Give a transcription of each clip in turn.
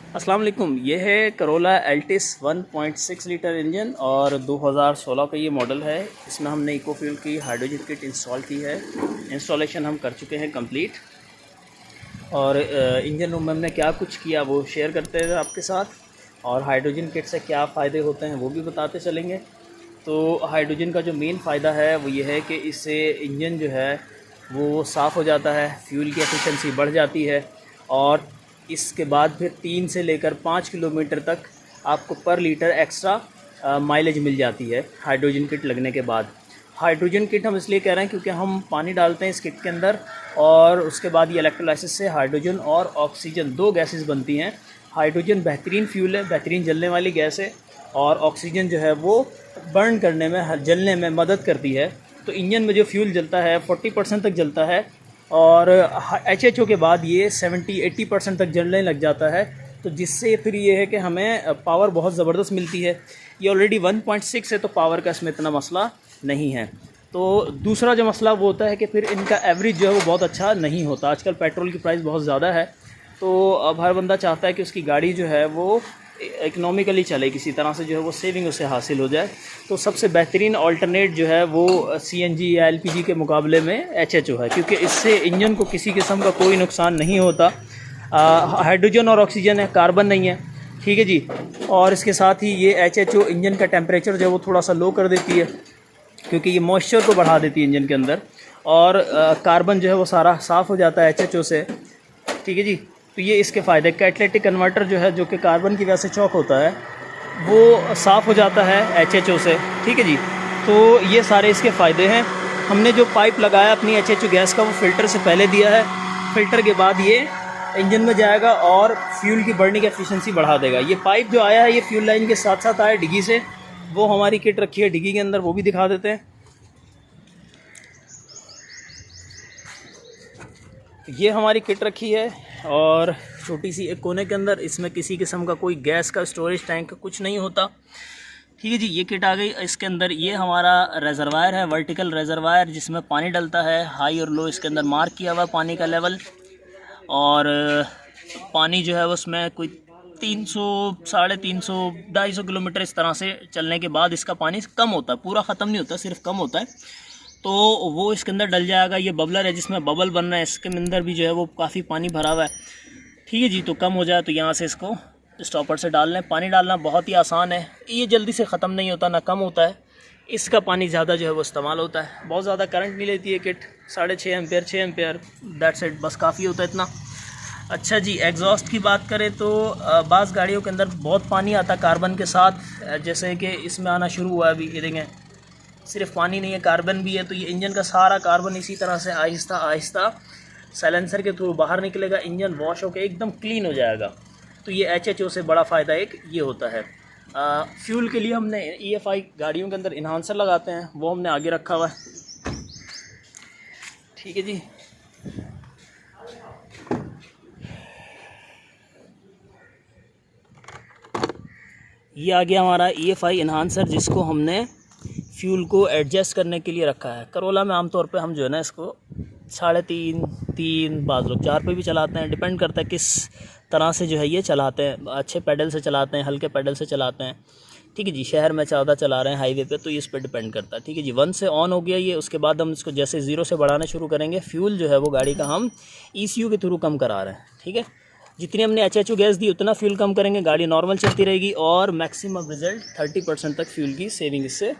अस्सलाम वालेकुम। ये है करोला एल्टिस 1.6 लीटर इंजन और 2016 का ये मॉडल है। इसमें हमने इको फ्यूल की हाइड्रोजन किट इंस्टॉल की है। इंस्टॉलेशन हम कर चुके हैं कंप्लीट। और इंजन रूम में हमने क्या कुछ किया वो शेयर करते हैं आपके साथ, और हाइड्रोजन किट से क्या फ़ायदे होते हैं वो भी बताते चलेंगे। तो हाइड्रोजन का जो मेन फ़ायदा है वो ये है कि इससे इंजन जो है वो साफ़ हो जाता है, फ्यूल की एफिशिएंसी बढ़ जाती है, और इसके बाद फिर 3 से लेकर 5 किलोमीटर तक आपको पर लीटर एक्स्ट्रा माइलेज मिल जाती है हाइड्रोजन किट लगने के बाद। हाइड्रोजन किट हम इसलिए कह रहे हैं क्योंकि हम पानी डालते हैं इस किट के अंदर, और उसके बाद ये इलेक्ट्रोलाइसिस से हाइड्रोजन और ऑक्सीजन 2 गैसेस बनती हैं। हाइड्रोजन बेहतरीन फ्यूल है, बेहतरीन जलने वाली गैस है, और ऑक्सीजन जो है वो बर्न करने में, जलने में मदद करती है। तो इंजन में जो फ्यूल जलता है 40% तक जलता है, और HHO के बाद ये 70-80% तक जलने लग जाता है। तो जिससे फिर ये है कि हमें पावर बहुत ज़बरदस्त मिलती है। ये ऑलरेडी 1.6 है तो पावर का इसमें इतना मसला नहीं है। तो दूसरा जो मसला वो होता है कि फिर इनका एवरेज जो है वो बहुत अच्छा नहीं होता। आजकल पेट्रोल की प्राइस बहुत ज़्यादा है, तो अब हर बंदा चाहता है कि उसकी गाड़ी जो है वो इकनॉमिकली चले, किसी तरह से जो है वो सेविंग उससे हासिल हो जाए। तो सबसे बेहतरीन अल्टरनेट जो है वो CNG या LPG के मुकाबले में HHO है, क्योंकि इससे इंजन को किसी किस्म का कोई नुकसान नहीं होता। हाइड्रोजन और ऑक्सीजन है, कार्बन नहीं है, ठीक है जी। और इसके साथ ही ये HHO इंजन का टेम्परेचर जो है वो थोड़ा सा लो कर देती है, क्योंकि ये मॉइस्चर को बढ़ा देती है इंजन के अंदर, और कार्बन जो है वो सारा साफ़ हो जाता है HHO से, ठीक है जी। तो ये इसके फ़ायदे। कैटालिटिक कन्वर्टर जो है, जो कि कार्बन की वजह से चॉक होता है, वो साफ़ हो जाता है HHO से, ठीक है जी। तो ये सारे इसके फ़ायदे हैं। हमने जो पाइप लगाया अपनी HHO गैस का वो फ़िल्टर से पहले दिया है। फ़िल्टर के बाद ये इंजन में जाएगा और फ्यूल की बर्निंग एफिशिएंसी बढ़ा देगा। ये पाइप जो आया है ये फ्यूल लाइन के साथ साथ आया डिग्गी से, वो हमारी किट रखी है डिग्गी के अंदर, वो भी दिखा देते हैं। ये हमारी किट रखी है, और छोटी सी एक कोने के अंदर, इसमें किसी किस्म का कोई गैस का स्टोरेज टैंक कुछ नहीं होता, ठीक है जी। ये किट आ गई। इसके अंदर ये हमारा रेजरवायर है, वर्टिकल रेजरवायर, जिसमें पानी डलता है। हाई और लो इसके अंदर मार्क किया हुआ पानी का लेवल, और पानी जो है उसमें कोई 300, 350, 250 किलोमीटर इस तरह से चलने के बाद इसका पानी कम होता है, पूरा ख़त्म नहीं होता, सिर्फ कम होता है। तो वो इसके अंदर डल जाएगा। ये बबलर है जिसमें बबल बन रहा है, इसके अंदर भी जो है वो काफ़ी पानी भरा हुआ है, ठीक है जी। तो कम हो जाए तो यहाँ से इसको स्टॉपर से डाल लें। पानी डालना बहुत ही आसान है, ये जल्दी से ख़त्म नहीं होता, ना कम होता है। इसका पानी ज़्यादा जो है वो इस्तेमाल होता है। बहुत ज़्यादा करंट नहीं लेती है kit, 6.5 ampere, 6 ampere, that's it, बस काफ़ी होता है इतना। अच्छा जी, एग्जॉस्ट की बात करें तो बाज़ गाड़ियों के अंदर बहुत पानी आता है कार्बन के साथ, जैसे कि इसमें आना शुरू हुआ है अभी, ये देखें, सिर्फ पानी नहीं है, कार्बन भी है। तो ये इंजन का सारा कार्बन इसी तरह से आहिस्ता आहिस्ता साइलेंसर के थ्रू बाहर निकलेगा, इंजन वॉश होकर एकदम क्लीन हो जाएगा। तो ये HHO से बड़ा फ़ायदा एक ये होता है। फ्यूल के लिए हमने EFI गाड़ियों के अंदर इन्हांसर लगाते हैं, वो हमने आगे रखा हुआ है, ठीक है जी। ये आ गया हमारा EFI इन्हांसर, जिसको हमने फ्यूल को एडजस्ट करने के लिए रखा है। करोला में आमतौर पे हम जो है ना इसको 3.5, 3, बाज़ लोग 4 पे भी चलाते हैं, डिपेंड करता है किस तरह से जो है ये चलाते हैं। अच्छे पैडल से चलाते हैं, हल्के पैडल से चलाते हैं, ठीक है जी। शहर में ज़्यादा चला रहे हैं हाईवे पे, तो ये इस पर डिपेंड करता है, ठीक है जी। 1 से ऑन हो गया ये, उसके बाद हम इसको जैसे 0 से बढ़ाना शुरू करेंगे, फ्यूल जो है वो गाड़ी का हम ECU के थ्रू कम करा रहे हैं, ठीक है। जितनी हमने HHO गैस दी उतना फ्यूल कम करेंगे, गाड़ी नॉर्मल चलती रहेगी, और मैक्सिमम रिजल्ट 30% तक फ्यूल की सेविंग इससे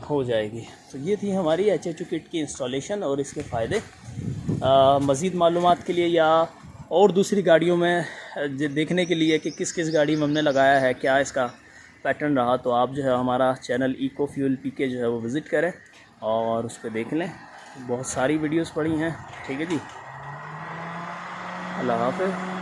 हो जाएगी। तो ये थी हमारी HHO किट की इंस्टॉलेशन और इसके फ़ायदे। मज़ीद मालूमात के लिए या और दूसरी गाड़ियों में देखने के लिए कि किस किस गाड़ी में हमने लगाया है, क्या इसका पैटर्न रहा, तो आप जो है हमारा चैनल इको फ्यूल PK जो है वो विज़िट करें और उस पर देख लें। बहुत सारी वीडियोस पड़ी हैं, ठीक है जी। अल्लाह हाफ़िज़।